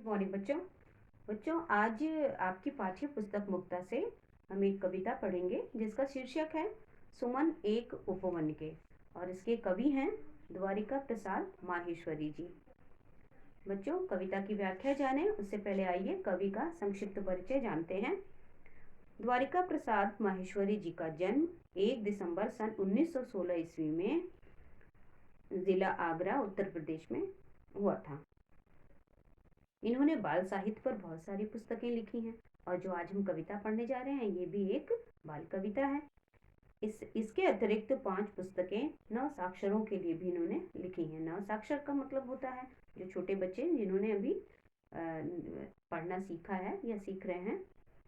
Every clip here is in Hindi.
गुड मॉर्निंग बच्चों। आज आपकी पाठ्य पुस्तक मुक्ता से हम एक कविता पढ़ेंगे जिसका शीर्षक है सुमन एक उपवन के, और इसके कवि हैं द्वारिका प्रसाद माहेश्वरी जी। बच्चों, कविता की व्याख्या जाने उससे पहले आइए कवि का संक्षिप्त परिचय जानते हैं। द्वारिका प्रसाद माहेश्वरी जी का जन्म 1 दिसंबर सन 1916 ईस्वी में जिला आगरा उत्तर प्रदेश में हुआ था। इन्होंने बाल साहित्य पर बहुत सारी पुस्तकें लिखी हैं, और जो आज हम कविता पढ़ने जा रहे हैं ये भी एक बाल कविता है। इसके अतिरिक्त 5 पुस्तकें नव साक्षरों के लिए भी इन्होंने लिखी हैं। नव साक्षर का मतलब होता है जो छोटे बच्चे जिन्होंने अभी पढ़ना सीखा है या सीख रहे हैं,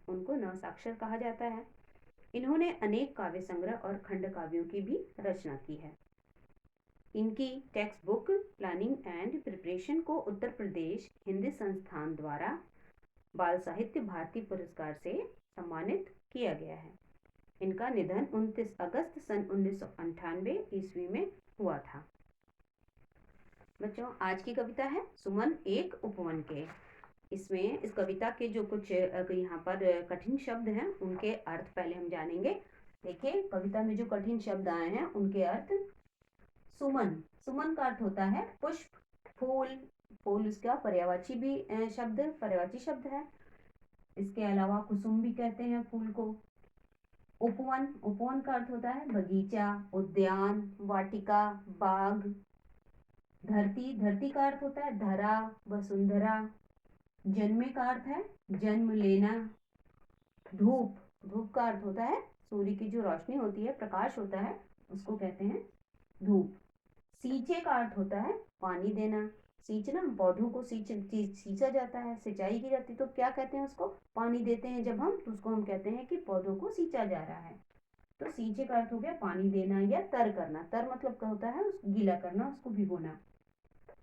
उनको नव साक्षर कहा जाता है। इन्होंने अनेक काव्य संग्रह और खंड काव्यों की भी रचना की है। इनकी text book planning and preparation को उत्तर प्रदेश हिंदी संस्थान द्वारा बाल साहित्य भारती पुरस्कार से सम्मानित किया गया है। इनका निधन 29 अगस्त सन 1998 ईस्वी में हुआ था। बच्चों, आज की कविता है सुमन एक उपवन के। इसमें इस कविता के जो कुछ यहाँ पर कठिन शब्द हैं उनके अर्थ पहले हम जानेंगे। देखिए, कविता में जो कठिन शब्द आए हैं उनके अर्थ। सुमन, सुमन का अर्थ होता है पुष्प, फूल। फूल उसका पर्यायवाची भी पर्यायवाची शब्द है। इसके अलावा कुसुम भी कहते हैं फूल को। उपवन, उपवन का अर्थ होता है बगीचा, उद्यान, वाटिका, बाग। धरती, धरती का अर्थ होता है धरा, वसुंधरा। जन्मे का अर्थ है जन्म लेना। धूप, धूप का अर्थ होता है सूर्य की जो रोशनी होती है, प्रकाश होता है, उसको कहते हैं धूप। सींचे का अर्थ होता है पानी देना। सींचना, पौधों को सींचा जाता है, सिंचाई की जाती है, तो क्या कहते हैं उसको? पानी देते हैं जब हम, तो उसको हम कहते हैं कि पौधों को सींचा जा रहा है। तो सींचे का अर्थ हो गया पानी देना या तर करना। तर मतलब क्या होता है? गीला करना, उसको भिगोना।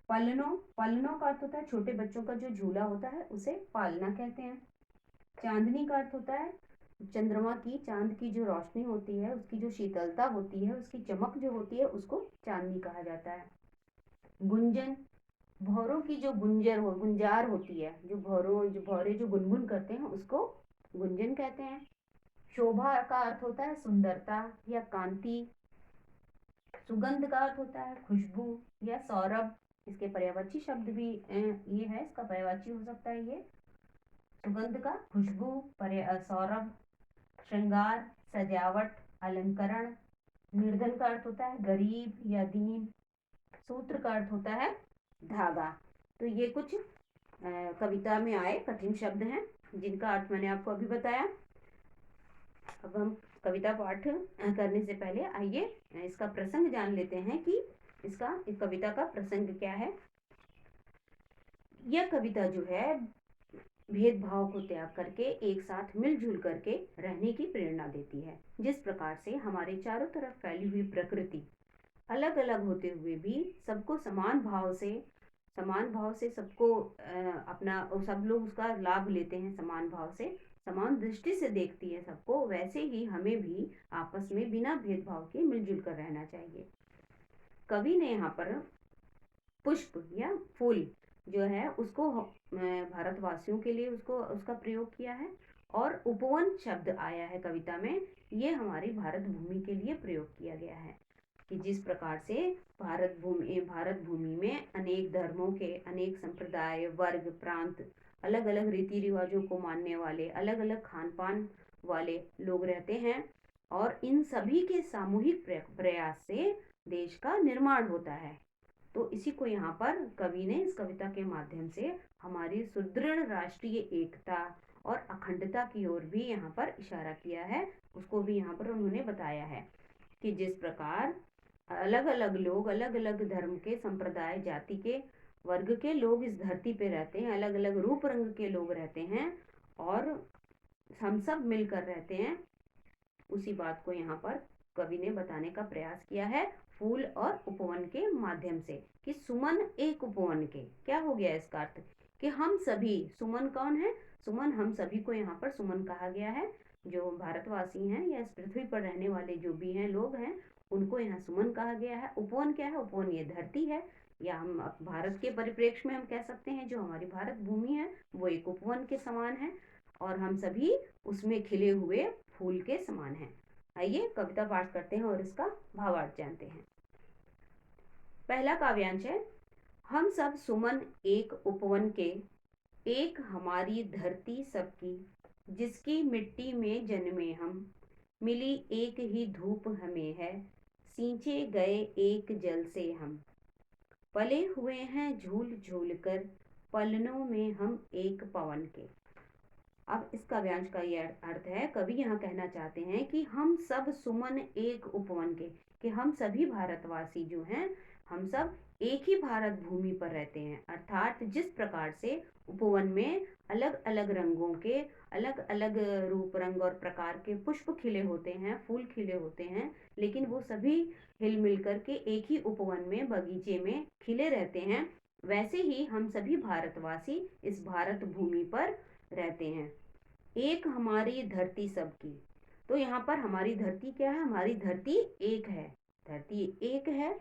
पलनो, पलनो का अर्थ होता है छोटे बच्चों का जो झूला होता है उसे पालना कहते हैं। चांदनी का अर्थ होता है चंद्रमा की, चांद की जो रोशनी होती है, उसकी जो शीतलता होती है, उसकी चमक जो होती है, उसको चांदनी कहा जाता है। गुंजन, भौरों की जो गुंजार होती है, जो भौरे जो गुनगुन करते हैं उसको गुंजन कहते हैं। शोभा का अर्थ होता है सुंदरता या कांति। सुगंध का अर्थ होता है खुशबू या सौरभ। इसके पर्यायवाची शब्द भी ये है, इसका पर्यायवाची हो सकता है ये। सुगंध का खुशबू, सौरभ। श्रृंगार, सजावट, अलंकरण। निर्धन का अर्थ होता है गरीब या दीन। सूत्र का अर्थ होता है धागा। तो ये कुछ कविता में आए कठिन शब्द हैं जिनका अर्थ मैंने आपको अभी बताया। अब हम कविता पाठ करने से पहले आइए इसका प्रसंग जान लेते हैं कि इस कविता का प्रसंग क्या है। यह कविता जो है भेदभाव को त्याग करके एक साथ मिलजुल करके रहने की प्रेरणा देती है। जिस प्रकार से हमारे चारों तरफ फैली हुई प्रकृति अलग अलग होते हुए भी सबको समान भाव से सबको अपना, सब लोग उसका लाभ लेते हैं, समान भाव से, समान दृष्टि से देखती है सबको, वैसे ही हमें भी आपस में बिना भेदभाव के मिलजुल कर रहना चाहिए। कवि ने यहाँ पर पुष्प या फूल जो है उसको भारतवासियों के लिए उसका प्रयोग किया है, और उपवन शब्द आया है कविता में, ये हमारी भारत भूमि के लिए प्रयोग किया गया है। कि जिस प्रकार से भारत भूमि में अनेक धर्मों के, अनेक संप्रदाय, वर्ग, प्रांत, अलग अलग रीति रिवाजों को मानने वाले, अलग अलग खान पान वाले लोग रहते हैं, और इन सभी के सामूहिक प्रयास से देश का निर्माण होता है। तो इसी को यहाँ पर कवि ने इस कविता के माध्यम से हमारी सुदृढ़ राष्ट्रीय एकता और अखंडता की ओर भी यहाँ पर इशारा किया है। उसको भी यहाँ पर उन्होंने बताया है कि जिस प्रकार अलग अलग लोग, अलग अलग धर्म के, संप्रदाय, जाति के, वर्ग के लोग इस धरती पे रहते हैं, अलग अलग रूप रंग के लोग रहते हैं, और हम सब मिलकर रहते हैं, उसी बात को यहाँ पर कवि ने बताने का प्रयास किया है फूल और उपवन के माध्यम से। कि सुमन एक उपवन के, क्या हो गया इसका अर्थ? कि हम सभी, सुमन कौन है? सुमन हम सभी को यहाँ पर सुमन कहा गया है। जो भारतवासी हैं या इस पृथ्वी पर रहने वाले जो भी हैं लोग हैं, उनको यहाँ सुमन कहा गया है। उपवन क्या है? उपवन ये धरती है, या हम भारत के परिप्रेक्ष्य में हम कह सकते हैं जो हमारी भारत भूमि है वो एक उपवन के समान है और हम सभी उसमें खिले हुए फूल के समान हैं। आइए कविता पाठ करते हैं और इसका भावार्थ जानते हैं। पहला काव्यांश है। हम सब सुमन एक उपवन के, एक हमारी धरती सबकी, जिसकी मिट्टी में जन्मे हम, मिली एक ही धूप हमें है, सींचे गए एक जल से हम, पले हुए हैं झूल झूल कर, पलनों में हम एक पवन के। अब इस काव्यांश का ये अर्थ है, कवि यहाँ कहना चाहते हैं कि हम सब सुमन एक उपवन के, कि हम सभी भारतवासी जो हैं हम सब एक ही भारत भूमि पर रहते हैं। अर्थात जिस प्रकार से उपवन में अलग अलग रंगों के, अलग अलग रूप रंग और प्रकार के पुष्प खिले होते हैं, फूल खिले होते हैं, लेकिन वो सभी हिल मिल करके एक ही उपवन में, बगीचे में खिले रहते हैं, वैसे ही हम सभी भारतवासी इस भारत भूमि पर रहते हैं। एक हमारी धरती सबकी, तो यहाँ पर हमारी धरती क्या है? हमारी धरती एक है, धरती एक है,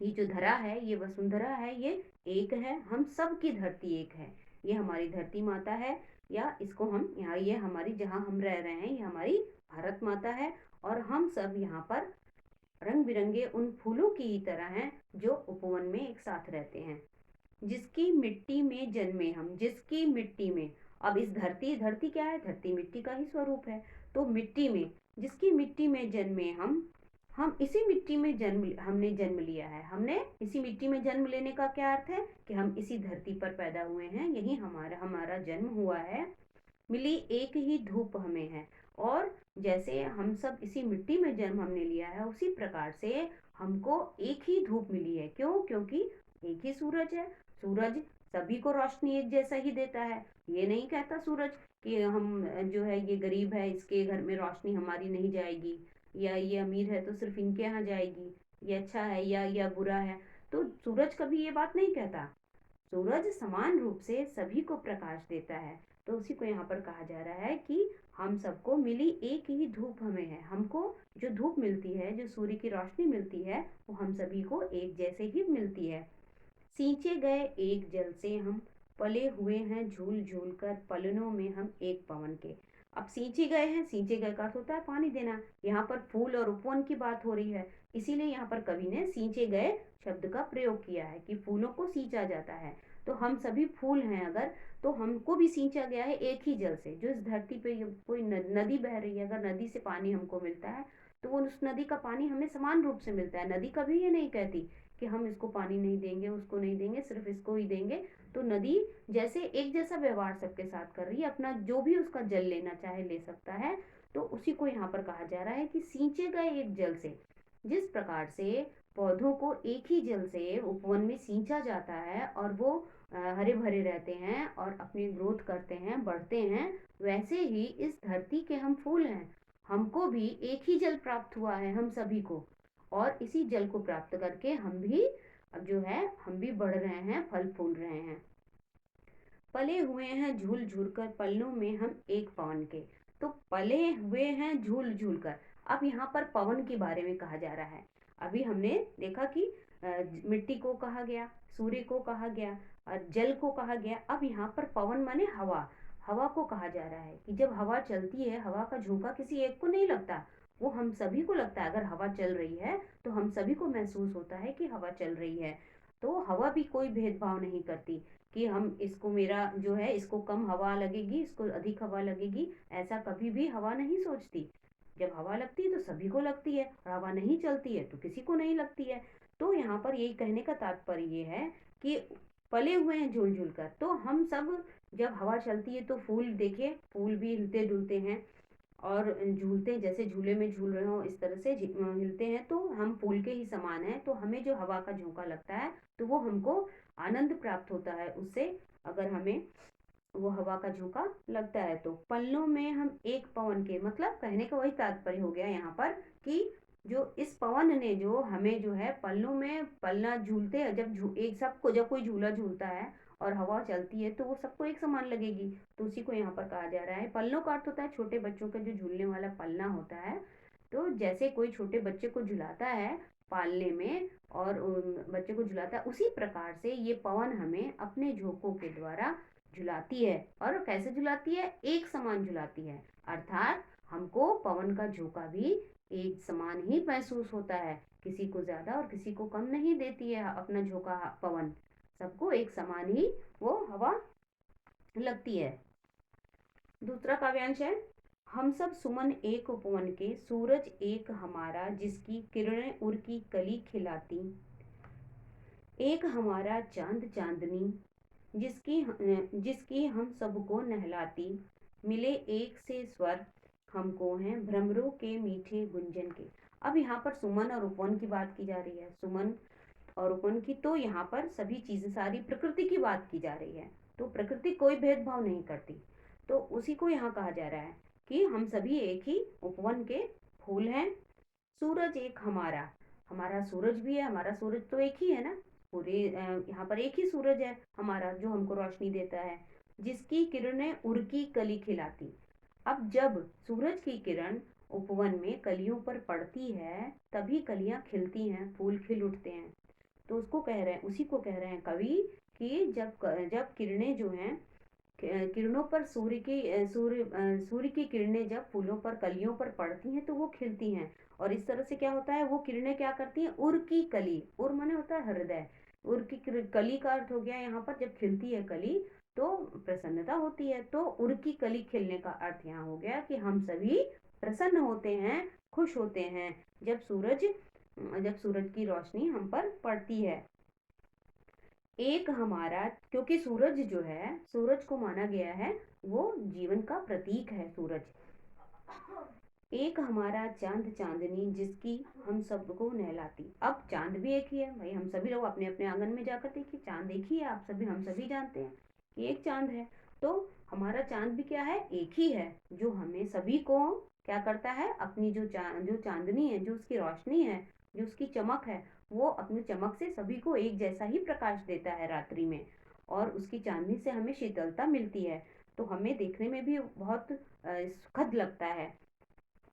ये जो धरा है, ये वसुंधरा है, ये एक है, हम सब की धरती एक है, ये हमारी धरती माता है, या इसको हम यहाँ, ये हमारी जहाँ हम रह रहे हैं ये हमारी भारत माता है, और हम सब यहाँ पर रंग बिरंगे उन फूलों की तरह हैं जो उपवन में एक साथ रहते हैं। जिसकी मिट्टी में जन्मे हम, जिसकी मिट्टी में, अब इस धरती, धरती क्या है? धरती मिट्टी का ही स्वरूप है, तो मिट्टी में, जिसकी मिट्टी में जन्मे हम इसी मिट्टी में हमने जन्म लिया है। हमने इसी मिट्टी में जन्म लेने का क्या अर्थ है? कि हम इसी धरती पर पैदा हुए हैं, यही हमारा हमारा जन्म हुआ है। मिली एक ही धूप हमें है, और जैसे हम सब इसी मिट्टी में जन्म हमने लिया है, उसी प्रकार से हमको एक ही धूप मिली है। क्यों? क्योंकि एक ही सूरज है। सूरज सभी को रोशनी एक जैसा ही देता है। ये नहीं कहता सूरज कि हम जो है ये गरीब है, इसके घर में रोशनी हमारी नहीं जाएगी, या ये अमीर है तो सिर्फ इनके यहाँ जाएगी, ये अच्छा है या बुरा है। तो सूरज कभी ये बात नहीं कहता। सूरज समान रूप से सभी को प्रकाश देता है। तो उसी को यहाँ पर कहा जा रहा है कि हम सबको मिली एक ही धूप हमें है। हमको जो धूप मिलती है, जो सूर्य की रोशनी मिलती है, वो हम सभी को एक जैसे ही मिलती है। सींचे गए एक जल से हम, पले हुए हैं झूल झूल कर, पलनों में हम एक पवन के। अब सींचे गए हैं, सींचे गए का अर्थ होता है पानी देना। यहाँ पर फूल और उपवन की बात हो रही है, इसीलिए यहाँ पर कवि ने सींचे गए शब्द का प्रयोग किया है कि फूलों को सींचा जाता है। तो हम सभी फूल हैं अगर, तो हमको भी सींचा गया है एक ही जल से। जो इस धरती पे कोई नदी बह रही है, अगर नदी से पानी हमको मिलता है तो वो उस नदी का पानी हमें समान रूप से मिलता है। नदी कभी ये नहीं कहती कि हम इसको पानी नहीं देंगे, उसको नहीं देंगे, सिर्फ इसको ही देंगे। तो नदी जैसे एक जैसा व्यवहार सबके साथ कर रही है, अपना जो भी उसका जल लेना चाहे ले सकता है। तो उसी को यहाँ पर कहा जा रहा है कि सींचे गए एक जल से। जिस प्रकार से पौधों को एक ही जल से उपवन में सींचा जाता है और वो हरे भरे रहते हैं और अपनी ग्रोथ करते हैं, बढ़ते हैं, वैसे ही इस धरती के हम फूल हैं। हमको भी एक ही जल प्राप्त हुआ है, हम सभी को, और इसी जल को प्राप्त करके हम भी जो है हम भी बढ़ रहे हैं, फल फूल रहे हैं। पले हुए हैं झूल झूल कर, पलनों में हम एक पवन के। तो पले हुए हैं झूल झूल कर, अब यहाँ पर पवन के बारे में कहा जा रहा है। अभी हमने देखा कि मिट्टी को कहा गया, सूर्य को कहा गया और जल को कहा गया। अब यहाँ पर पवन माने हवा, हवा को कहा जा रहा है कि जब हवा चलती है, हवा का झोंका किसी एक को नहीं लगता, वो हम सभी को लगता है। अगर हवा चल रही है तो हम सभी को महसूस होता है कि हवा चल रही है। तो हवा भी कोई भेदभाव नहीं करती कि हम इसको, मेरा जो है इसको कम हवा लगेगी, इसको अधिक हवा लगेगी, ऐसा कभी भी हवा नहीं सोचती। जब हवा लगती है तो सभी को लगती है, और हवा नहीं चलती है तो किसी को नहीं लगती है। तो यहाँ पर यही कहने का तात्पर्य ये है कि पले हुए हैं झूल झूल कर। तो हम सब जब हवा चलती है तो फूल देखे, फूल भी हिलते डुलते हैं और झूलते, जैसे झूले में झूल रहे हो इस तरह से हिलते हैं, तो हम फूल के ही समान हैं। तो हमें जो हवा का झोंका लगता है तो वो हमको आनंद प्राप्त होता है उससे, अगर हमें वो हवा का झोंका लगता है। तो पल्लों में हम एक पवन के, मतलब कहने का वही तात्पर्य हो गया यहाँ पर कि जो इस पवन ने जो हमें जो है पल्लों में, पलना झूलते हैं, जब एक सबको, जब कोई झूला झूलता है और हवा चलती है तो वो सबको एक समान लगेगी। तो उसी को यहाँ पर कहा जा रहा है। पल्लों का अर्थ होता है छोटे बच्चों का जो झूलने वाला पलना होता है। तो जैसे कोई छोटे बच्चे को झुलाता है पालने में और बच्चे को झुलाता है, उसी प्रकार से ये पवन हमें अपने झोंकों के द्वारा झुलाती है। और कैसे झुलाती है? एक समान झुलाती है, अर्थात हमको पवन का झोंका भी एक समान ही महसूस होता है, किसी को ज्यादा और किसी को कम नहीं देती है अपना झोंका पवन, सबको एक समान ही वो हवा लगती है। दूसरा काव्यांश है, हम सब सुमन एक उपवन के, सूरज एक हमारा जिसकी किरणें उर की कली खिलाती, एक हमारा चांद चांदनी जिसकी हम सबको नहलाती, मिले एक से स्वर हमको हैं भ्रमरों के मीठे गुंजन के। अब यहाँ पर सुमन और उपवन की बात की जा रही है, सुमन और उपवन की, तो यहाँ पर सभी चीजें, सारी प्रकृति की बात की जा रही है, तो प्रकृति कोई भेदभाव नहीं करती, तो उसी को यहाँ कहा जा रहा है कि हम सभी एक ही उपवन के फूल हैं। सूरज एक हमारा, हमारा सूरज भी है, हमारा सूरज तो एक ही है ना, पूरे यहाँ पर एक ही सूरज है हमारा जो हमको रोशनी देता है, जिसकी किरणें उर की कली खिलाती। अब जब सूरज की किरण उपवन में कलियों पर पड़ती है तभी कलियां खिलती हैं, फूल खिल उठते हैं, तो उसको कह रहे हैं, उसी को कह रहे हैं कवि कि जब किरणें जो हैं, किरणों पर सूर्य की किरणें जब फूलों पर कलियों पर पड़ती हैं तो वो खिलती हैं, और इस तरह से क्या होता है, वो किरणें क्या करती हैं, उर की कली, उर माने होता है हृदय, उर की कली का अर्थ हो गया यहाँ पर जब खिलती है कली तो प्रसन्नता होती है, तो उर की कली खिलने का अर्थ यहाँ हो गया कि हम सभी प्रसन्न होते हैं, खुश होते हैं जब सूरज की रोशनी हम पर पड़ती है। एक हमारा, क्योंकि सूरज जो है, सूरज को माना गया है वो जीवन का प्रतीक है सूरज। एक हमारा चांद चांदनी जिसकी हम सबको नहलाती। अब चांद भी एक ही है भाई, हम सभी लोग अपने अपने आंगन में जाकर देखिए, चांद एक ही है, आप सभी हम सभी जानते हैं कि एक चांद है, तो हमारा चांद भी क्या है, एक ही है, जो हमें सभी को क्या करता है, अपनी जो चांदनी है, जो उसकी रोशनी है, जो उसकी चमक है, वो अपनी चमक से सभी को एक जैसा ही प्रकाश देता है रात्रि में, और उसकी चांदनी से हमें शीतलता मिलती है, तो हमें देखने में भी बहुत सुखद लगता है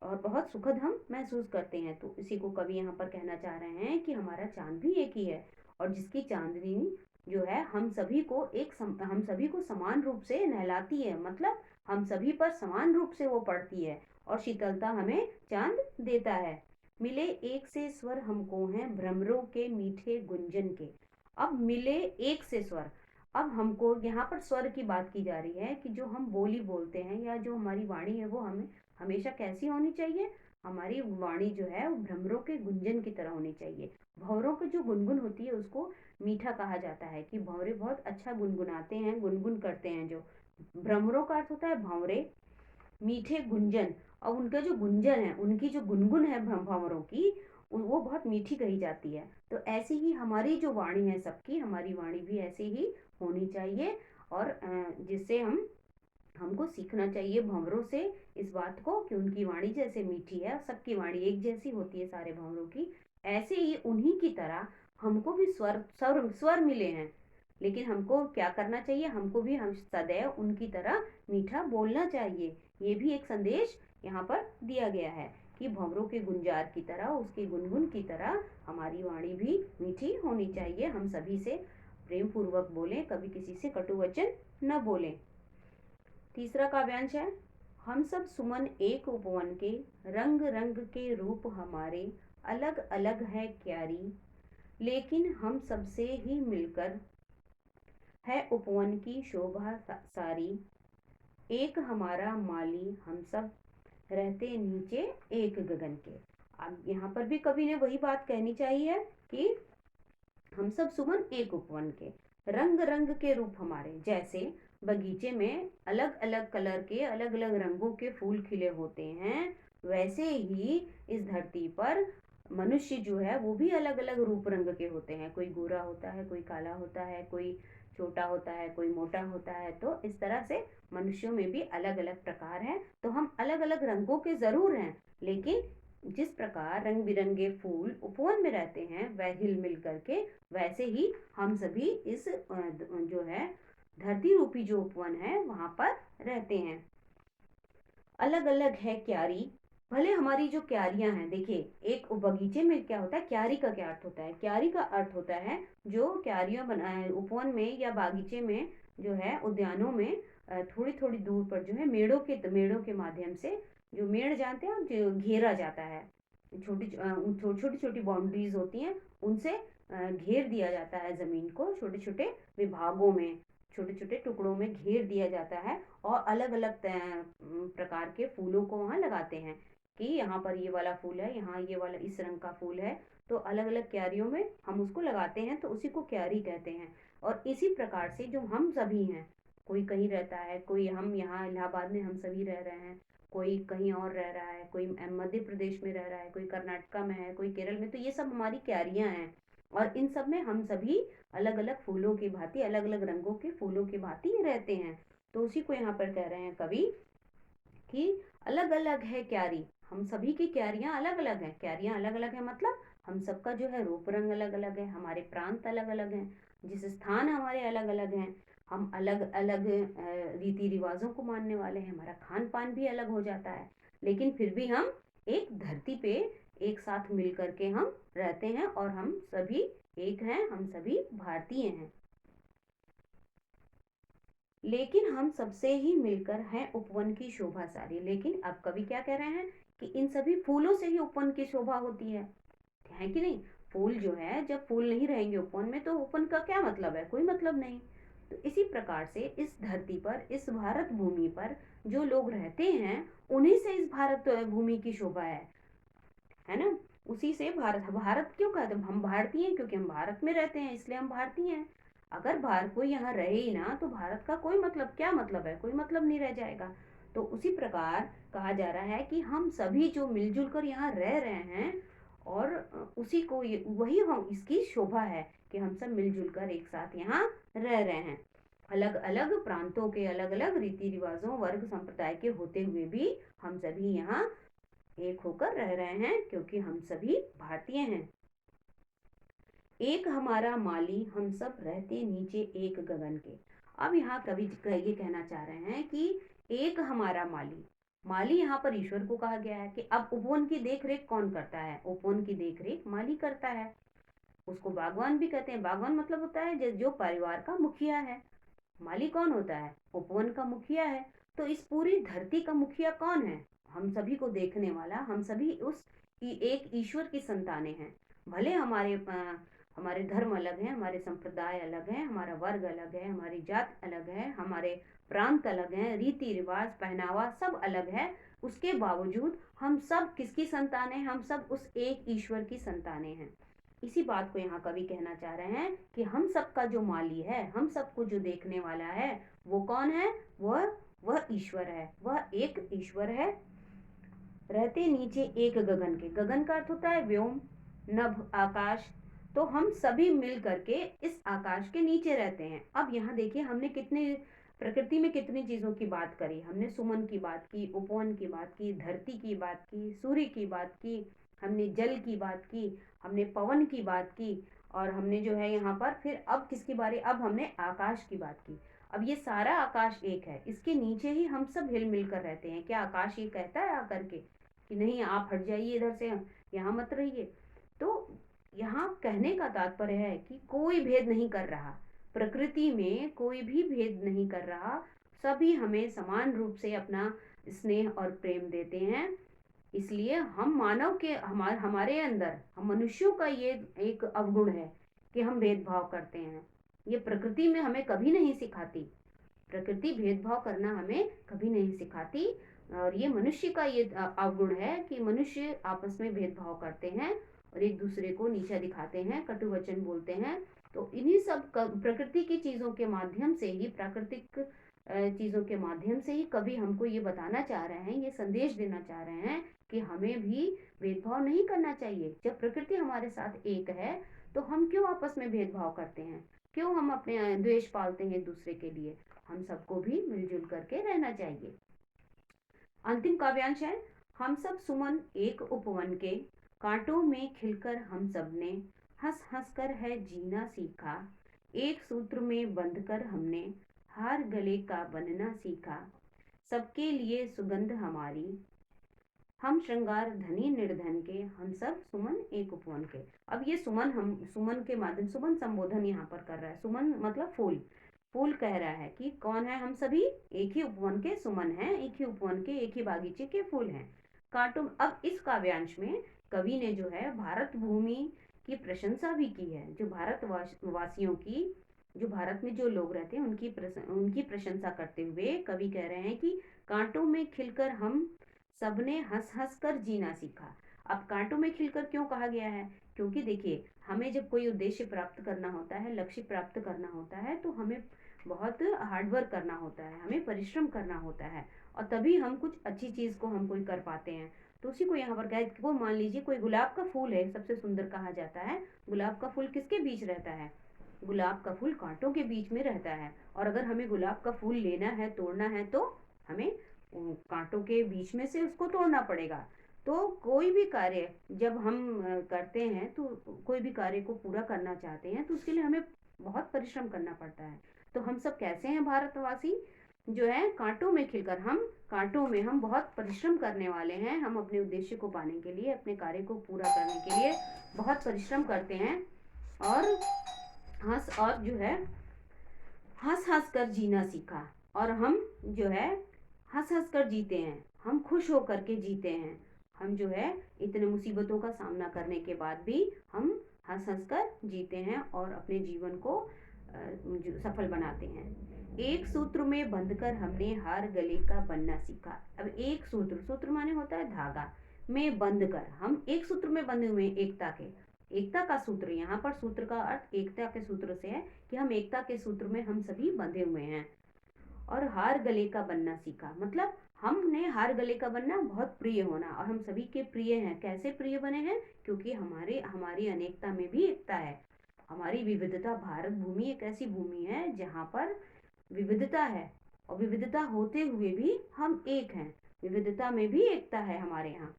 और बहुत सुखद हम महसूस करते हैं। तो इसी को कवि यहाँ पर कहना चाह रहे हैं कि हमारा चांद भी एक ही है, और जिसकी चांदनी जो है हम सभी को समान रूप से नहलाती है, मतलब हम सभी पर समान रूप से वो पड़ती है और शीतलता हमें चांद देता है। मिले एक से स्वर हमको हैं भ्रमरों के मीठे गुंजन के। अब मिले एक से स्वर, अब हमको यहाँ पर स्वर की बात की जा रही है कि जो हम बोली बोलते हैं या जो हमारी वाणी है वो हमें हमेशा कैसी होनी चाहिए, हमारी वाणी जो है वो भ्रमरों के गुंजन की तरह होनी चाहिए। भंवरों की जो गुनगुन होती है उसको मीठा कहा जाता है, कि भंवरे बहुत अच्छा गुनगुनाते हैं, गुनगुन करते हैं। जो भ्रमरों का अर्थ होता है भंवरे, मीठे गुंजन, और उनका जो गुंजन है, उनकी जो गुनगुन है भंवरों की, वो बहुत मीठी कही जाती है। तो ऐसे ही हमारी जो वाणी है सबकी, हमारी वाणी भी ऐसे ही होनी चाहिए, और जिससे हमको सीखना चाहिए भंवरों से इस बात को कि उनकी वाणी जैसे मीठी है, सबकी वाणी एक जैसी होती है सारे भंवरों की, ऐसे ही उन्हीं की तरह हमको भी स्वर स्वर स्वर मिले हैं, लेकिन हमको क्या करना चाहिए, हमको भी हम सदैव उनकी तरह मीठा बोलना चाहिए। ये भी एक संदेश यहाँ पर दिया गया है कि भंवरों के गुंजार की तरह, उसके गुनगुन की तरह हमारी वाणी भी मीठी होनी चाहिए, हम सभी से प्रेम पूर्वक बोलें, कभी किसी से कटु वचन न बोलें। तीसरा काव्यांश है, हम सब सुमन एक उपवन के, रंग रंग के रूप हमारे, अलग अलग है क्यारी, लेकिन हम सबसे ही मिलकर है उपवन की शोभा सारी, एक हमारा माली हम सब रहते नीचे एक गगन के। अब यहाँ पर भी कवि ने वही बात कहनी चाहिए कि हम सब सुमन एक उपवन के, रंग रंग के रूप हमारे, जैसे बगीचे में अलग अलग कलर के, अलग अलग रंगों के फूल खिले होते हैं, वैसे ही इस धरती पर मनुष्य जो है वो भी अलग अलग रूप रंग के होते हैं, कोई गोरा होता है, कोई काला होता है, कोई छोटा होता है, कोई मोटा होता है, तो इस तरह से मनुष्यों में भी अलग अलग प्रकार हैं। तो हम अलग अलग रंगों के जरूर हैं, लेकिन जिस प्रकार रंग बिरंगे फूल उपवन में रहते हैं वह हिल मिल करके, वैसे ही हम सभी इस जो है धरती रूपी जो उपवन है वहां पर रहते हैं। अलग अलग है क्यारी, भले हमारी जो क्यारियां हैं, देखिए एक बगीचे में क्या होता है, क्यारी का क्या अर्थ होता है, क्यारी का अर्थ होता है जो क्यारियां बनाए उपवन में या बागीचे में, जो है उद्यानों में थोड़ी थोड़ी दूर पर जो है मेड़ों के माध्यम से, जो मेड़ जानते हैं, जो घेरा जाता है, छोटी छोटी बाउंड्रीज होती हैं, उनसे घेर दिया जाता है जमीन को, छोटे छोटे विभागों में, छोटे छोटे टुकड़ों में घेर दिया जाता है, और अलग अलग प्रकार के फूलों को वहां लगाते हैं कि यहाँ पर ये वाला फूल है, यहाँ ये वाला इस रंग का फूल है, तो अलग अलग क्यारियों में हम उसको लगाते हैं, तो उसी को क्यारी कहते हैं। और इसी प्रकार से जो हम सभी हैं, कोई कहीं रहता है, कोई हम यहाँ इलाहाबाद में हम सभी रह रहे हैं, कोई कहीं और रह रहा है, कोई मध्य प्रदेश में रह रहा है, कोई कर्नाटका में है, कोई केरल में, तो ये सब हमारी क्यारियां हैं। और इन सब में हम सभी अलग अलग फूलों की भांति, अलग अलग रंगों के फूलों की भांति रहते हैं। तो उसी को यहाँ पर कह रहे हैं कवि कि अलग अलग है क्यारी, हम सभी की क्यारियां अलग अलग हैं। क्यारियां अलग अलग है मतलब हम सबका जो है रूप रंग अलग अलग है, हमारे प्रांत अलग अलग हैं, जिस स्थान हमारे अलग अलग हैं, हम अलग अलग रीति रिवाजों को मानने वाले हैं, हमारा खान पान भी अलग हो जाता है, लेकिन फिर भी हम एक धरती पे एक साथ मिल करके हम रहते हैं, और हम सभी एक हैं, हम सभी भारतीय हैं। लेकिन हम सबसे ही मिलकर हैं उपवन की शोभा सारी। लेकिन अब कवि क्या कह रहे हैं कि इन सभी फूलों से ही उपवन की शोभा होती है कि नहीं। फूल जो है, जब फूल नहीं रहेंगे उपवन में, तो उपवन का क्या मतलब है, कोई मतलब नहीं। तो इसी प्रकार से इस धरती पर, इस भारत भूमि पर जो लोग रहते हैं, उन्हीं से इस भारत भूमि की शोभा है ना। उसी से भारत, भारत क्यों कहते हैं हम भारतीय हैं, क्योंकि हम भारत में रहते हैं, इसलिए हम भारतीय हैं। अगर भारत कोई यहाँ रहे ही ना, तो भारत का कोई मतलब, क्या मतलब है, कोई मतलब नहीं रह जाएगा। तो उसी प्रकार कहा जा रहा है कि हम सभी जो मिलजुल कर यहाँ रह रहे हैं, और उसी को वही हम, इसकी शोभा है कि हम सब मिलजुल कर एक साथ यहाँ रह रहे हैं। अलग अलग प्रांतों के, अलग अलग रीति रिवाजों, वर्ग संप्रदाय के होते हुए भी हम सभी यहाँ एक होकर रह रहे हैं, क्योंकि हम सभी भारतीय हैं। एक हमारा माली, हम सब रहते नीचे एक गगन के। अब यहाँ कवि ये कहना चाह रहे हैं कि एक हमारा माली, माली यहाँ पर ईश्वर को कहा गया है। कि अब उपवन की देख रेख कौन करता है, उपवन की देख रेख माली करता है। उसको बागवान भी कहते हैं। बागवान मतलब होता है जो परिवार का मुखिया है। माली कौन होता है, उपवन का मुखिया है। तो इस पूरी धरती का मुखिया कौन है, हम सभी को देखने वाला, हम सभी उस एक ईश्वर की संतानें हैं। भले हमारे धर्म अलग हैं, हमारे संप्रदाय अलग हैं, हमारा वर्ग अलग है, हमारी जात अलग है, हमारे प्रांत अलग हैं, रीति रिवाज, पहनावा सब अलग है, उसके बावजूद हम सब किसकी संतानें हैं, हम सब उस एक ईश्वर की संतानें हैं। इसी बात को यहाँ कवि कहना चाह रहे हैं कि हम सबका जो माली है, हम सबको जो देखने वाला है, वो कौन है, वह ईश्वर है, वह एक ईश्वर है। रहते नीचे एक गगन के, गगन का अर्थ होता है व्योम, नभ, आकाश। तो हम सभी मिल करके इस आकाश के नीचे रहते हैं। अब यहाँ देखिए, हमने कितने प्रकृति में कितनी चीजों की बात करी, हमने सुमन की बात की, उपवन की बात की, धरती की बात की, सूर्य की बात की, हमने जल की बात की, हमने पवन की बात की, और हमने जो है यहाँ पर फिर अब किसकी बारी, अब हमने आकाश की बात की। अब ये सारा आकाश एक है, इसके नीचे ही हम सब हिल मिल कर रहते हैं। क्या आकाश ये कहता है आकर के कि नहीं आप हट जाइए इधर से, यहाँ मत रहिए। तो यहाँ कहने का तात्पर्य है कि कोई भेद नहीं कर रहा, प्रकृति में कोई भी भेद नहीं कर रहा, सभी हमें समान रूप से अपना स्नेह और प्रेम देते हैं। इसलिए हम मानव के, हमारे अंदर, हम मनुष्यों का ये एक अवगुण है कि हम भेदभाव करते हैं। ये प्रकृति में हमें कभी नहीं सिखाती, प्रकृति भेदभाव करना हमें कभी नहीं सिखाती। और ये मनुष्य का ये अवगुण है कि मनुष्य आपस में भेदभाव करते हैं और एक दूसरे को नीचा दिखाते हैं, कटु वचन बोलते हैं। तो इन्हीं सब प्रकृति की चीजों के माध्यम से ही, प्राकृतिक चीजों के माध्यम से ही कभी हमको ये बताना चाह रहे हैं, ये संदेश देना चाह रहे हैं कि हमें भी भेदभाव नहीं करना चाहिए। जब प्रकृति हमारे साथ एक है, तो हम क्यों आपस में भेदभाव करते हैं, क्यों हम अपने द्वेष पालते हैं एक दूसरे के लिए। हम सबको भी मिलजुल करके रहना चाहिए। अंतिम काव्यांश है, हम सब सुमन एक उपवन के, कांटों में खिलकर हम सब ने, हंस हंस कर है जीना सीखा, एक सूत्र में बंध कर हमने, हार गले का बनना सीखा, सबके लिए सुगंध हमारी, हम श्रृंगार धनी निर्धन के, हम सब सुमन एक उपवन के। अब ये सुमन, हम सुमन के माध्यम, सुमन संबोधन यहाँ पर कर रहा है। सुमन मतलब फूल, फूल कह रहा है कि कौन है, हम सभी एक ही उपवन के सुमन हैं, एक ही उपवन के, एक ही बागीचे के फूल हैं। कांटों, अब इस काव्यांश में कवि ने जो है भारत भूमि की प्रशंसा भी की है। जो भारत वासियों की, जो भारत में जो लोग रहते हैं उनकी प्रशंसा करते हुए कवि कह रहे हैं कि कांटों में खिलकर हम सबने हंस हंस कर जीना सीखा। अब कांटों में खिलकर क्यों कहा गया है? क्योंकि देखिए, हमें जब कोई उद्देश्य प्राप्त करना होता है, लक्ष्य प्राप्त करना होता है, तो हमें बहुत हार्डवर्क करना होता है, हमें परिश्रम करना होता है, और तभी हम कुछ अच्छी चीज को हम कोई कर पाते हैं। तो उसी को यहाँ पर कहा, वो मान लीजिए कोई गुलाब का फूल है, सबसे सुंदर कहा जाता है। गुलाब का फूल किसके बीच रहता है? गुलाब का फूल कांटों के बीच में रहता है। और अगर हमें गुलाब का फूल लेना है, तोड़ना है, तो हमें कांटों के बीच में से उसको तोड़ना पड़ेगा। तो कोई भी कार्य जब हम करते हैं, तो कोई भी कार्य को पूरा करना चाहते हैं, तो उसके लिए हमें बहुत परिश्रम करना पड़ता है। तो हम सब कैसे हैं भारतवासी? जो है कांटों में खिलकर, हम कांटों में, हम बहुत परिश्रम करने वाले हैं। हम अपने उद्देश्य को पाने के लिए, अपने कार्य को पूरा करने के लिए बहुत परिश्रम करते हैं। और और जो है हंस हंस कर जीना सीखा। और हम जो है हंस हंस कर जीते हैं, हम खुश होकर के जीते हैं। हम जो है इतने मुसीबतों का सामना करने के बाद भी हम हंस हंस कर जीते हैं और अपने जीवन को सफल बनाते हैं। एक सूत्र में बंधकर हमने हार गले का बनना सीखा। अब एक सूत्र, सूत्र माने होता है धागा, में बंधकर, हम एक सूत्र में बंधे हुए हैं, एकता के, एकता का सूत्र। यहाँ पर सूत्र का अर्थ एकता के सूत्र से है कि हम एकता के सूत्र में हम सभी बंधे हुए हैं। और हार गले का बनना सीखा, मतलब हमने हार गले का बनना, बहुत प्रिय होना, और हम सभी के प्रिय हैं। कैसे प्रिय बने हैं? क्योंकि हमारी अनेकता में भी एकता है, हमारी विविधता। भारत भूमि एक ऐसी भूमि है जहाँ पर विविधता है, और विविधता होते हुए भी हम एक हैं। विविधता में भी एकता है हमारे यहाँ।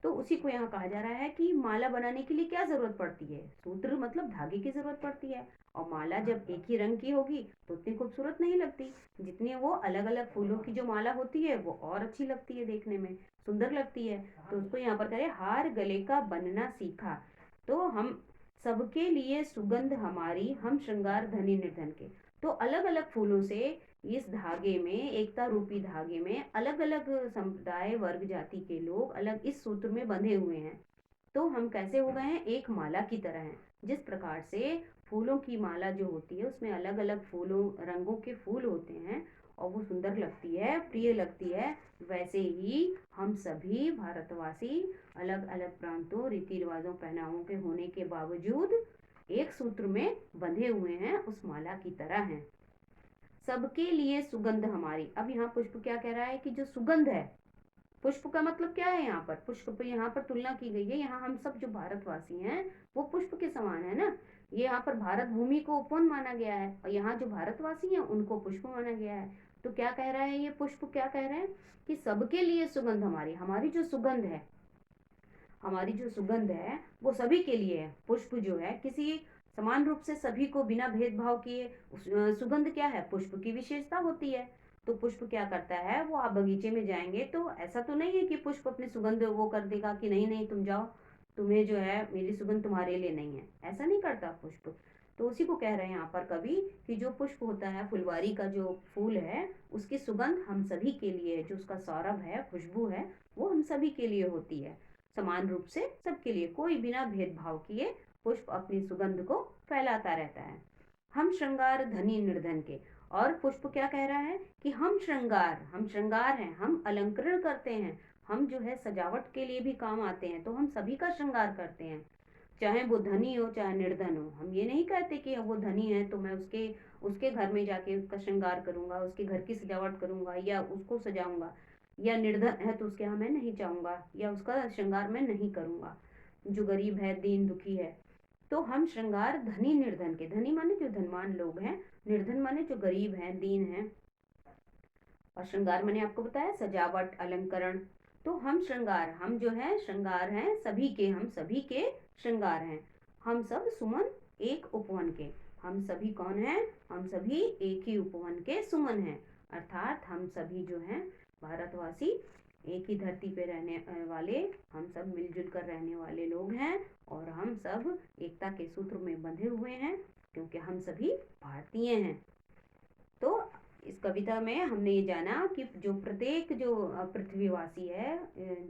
तो उसी को यहाँ कहा जा रहा है कि माला बनाने के लिए क्या जरूरत पड़ती है? सूत्र मतलब धागे की जरूरत पड़ती है। और माला जब एक ही रंग की होगी तो उतनी खूबसूरत नहीं लगती, जितनी वो अलग अलग फूलों की जो माला होती है वो और अच्छी लगती है, देखने में सुंदर लगती है। तो उसको यहाँ पर करें, हार गले का बनना सीखा। तो हम सबके लिए सुगंध हमारी, हम श्रृंगार धनी निर्धन के। तो अलग अलग फूलों से इस धागे में, एकता रूपी धागे में, अलग अलग संप्रदाय, वर्ग, जाति के लोग अलग इस सूत्र में बंधे हुए हैं। तो हम कैसे हो गए हैं? एक माला की तरह हैं। जिस प्रकार से फूलों की माला जो होती है उसमें अलग अलग फूलों, रंगों के फूल होते हैं और वो सुंदर लगती है, प्रिय लगती है, वैसे ही हम सभी भारतवासी अलग अलग प्रांतों, रीति रिवाजों, पहनावों के होने के बावजूद एक सूत्र में बंधे हुए हैं, उस माला की तरह हैं। सबके लिए सुगंध हमारी। अब यहाँ पुष्प क्या कह रहा है कि जो सुगंध है, पुष्प का मतलब क्या है? यहाँ पर पुष्प पे यहाँ पर तुलना की गई है। यहाँ हम सब जो भारतवासी हैं वो पुष्प के समान है ना। ये यहाँ पर भारत भूमि को उपवन माना गया है, और यहाँ जो भारतवासी हैं उनको पुष्प माना गया है। तो क्या कह रहा है ये पुष्प? क्या कह रहे हैं कि सबके लिए सुगंध हमारी, हमारी जो सुगंध है, हमारी जो सुगंध है वो सभी के लिए है। पुष्प जो है किसी समान रूप से सभी को बिना भेदभाव किए, सुगंध क्या है? पुष्प की विशेषता होती है। तो पुष्प क्या करता है? वो आप बगीचे में जाएंगे तो ऐसा तो नहीं है कि पुष्प अपनी सुगंध वो कर देगा कि नहीं नहीं तुम जाओ, तुम्हें जो है मेरी सुगंध तुम्हारे लिए नहीं है, ऐसा नहीं करता पुष्प। तो उसी को कह रहे हैं यहाँ पर कवि कि जो पुष्प होता है, फुलवारी का जो फूल है, उसकी सुगंध हम सभी के लिए है, जो उसका सौरभ है, खुशबू है, वो हम सभी के लिए होती है, समान रूप से सबके लिए, कोई बिना भेदभाव किए पुष्प अपनी सुगंध को फैलाता रहता है। हम श्रृंगार धनी निर्धन के। और पुष्प क्या कह रहा है कि हम श्रृंगार हैं, हम अलंकरण करते हैं, हम जो है सजावट के लिए भी काम आते हैं, तो हम सभी का श्रृंगार करते हैं, चाहे वो धनी हो चाहे निर्धन हो। हम ये नहीं कहते कि वो धनी है तो मैं उसके उसके घर में जाके उसका श्रृंगार करूंगा, उसके घर की सजावट करूंगा या उसको सजाऊंगा, या निर्धन है तो उसके यहाँ मैं नहीं जाऊंगा या उसका श्रृंगार मैं नहीं करूंगा, जो गरीब है, दीन दुखी है। तो हम श्रृंगार धनी निर्धन के, धनी माने जो धनवान लोग हैं, निर्धन माने जो गरीब हैं, दीन हैं, और श्रृंगार मैंने आपको बताया सजावट, अलंकरण। तो हम श्रृंगार, हम जो है श्रृंगार हैं सभी के, हम सभी के श्रृंगार हैं। हम सब सुमन एक उपवन के। हम सभी कौन हैं? हम सभी एक ही उपवन के सुमन हैं, अर्थात हम सभी जो हैं भारतवासी एक ही धरती पे रहने वाले, हम सब मिलजुल कर रहने वाले लोग हैं और हम सब एकता के सूत्र में बंधे हुए हैं क्योंकि हम सभी भारतीय हैं। तो इस कविता में हमने ये जाना कि जो प्रत्येक जो पृथ्वीवासी है,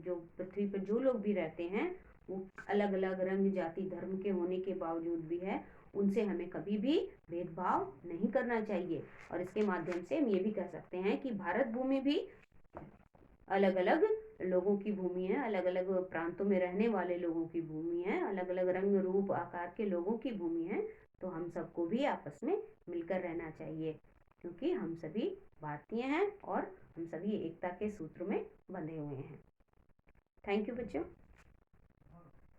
जो पृथ्वी पर जो लोग भी रहते हैं, वो अलग अलग रंग जाति धर्म के होने के बावजूद भी है, उनसे हमें कभी भी भेदभाव नहीं करना चाहिए। और इसके माध्यम से हम ये भी कह सकते हैं कि भारत भूमि भी अलग अलग लोगों की भूमि है, अलग अलग प्रांतों में रहने वाले लोगों की भूमि है, अलग अलग रंग रूप आकार के लोगों की भूमि है। तो हम सबको भी आपस में मिलकर रहना चाहिए क्योंकि हम सभी भारतीय हैं और हम सभी एकता के सूत्र में बंधे हुए हैं। थैंक यू बच्चों।